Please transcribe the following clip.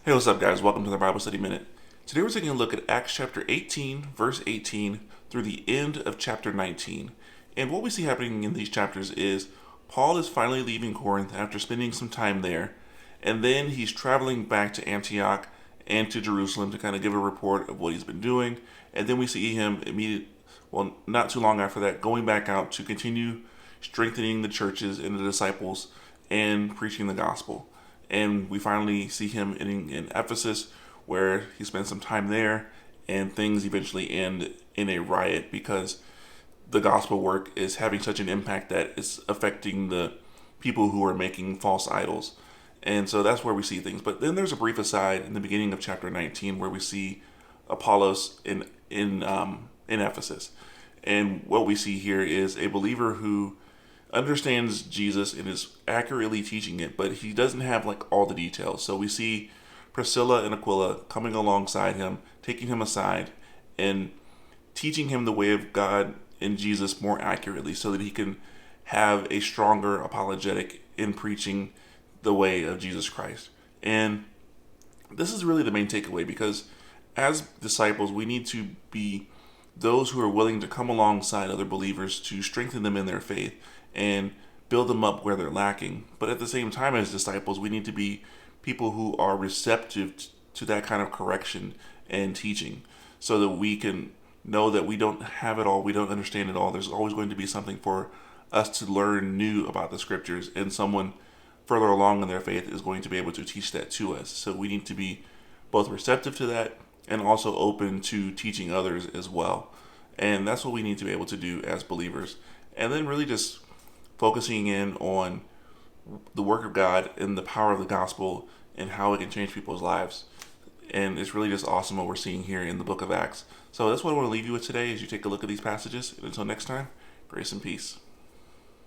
Hey, what's up, guys? Welcome to the Bible Study Minute. Today we're taking a look at Acts chapter 18, verse 18, through the end of chapter 19. And what we see happening in these chapters is Paul is finally leaving Corinth after spending some time there, and then he's traveling back to Antioch and to Jerusalem to kind of give a report of what he's been doing. And then we see him not too long after that, going back out to continue strengthening the churches and the disciples and preaching the gospel. And we finally see him in Ephesus, where he spends some time there, and things eventually end in a riot because the gospel work is having such an impact that it's affecting the people who are making false idols. And so that's where we see things. But then there's a brief aside in the beginning of chapter 19 where we see Apollos in Ephesus. And what we see here is a believer who understands Jesus and is accurately teaching it, but he doesn't have all the details. So we see Priscilla and Aquila coming alongside him, taking him aside, and teaching him the way of God and Jesus more accurately so that he can have a stronger apologetic in preaching the way of Jesus Christ. And this is really the main takeaway, because as disciples, we need to be those who are willing to come alongside other believers to strengthen them in their faith and build them up where they're lacking. But at the same time, as disciples, we need to be people who are receptive to that kind of correction and teaching, so that we can know that we don't have it all, we don't understand it all. There's always going to be something for us to learn new about the scriptures, and someone further along in their faith is going to be able to teach that to us. So we need to be both receptive to that and also open to teaching others as well. And that's what we need to be able to do as believers. And then really just focusing in on the work of God and the power of the gospel and how it can change people's lives. And it's really just awesome what we're seeing here in the book of Acts. So that's what I want to leave you with today as you take a look at these passages. And until next time, grace and peace.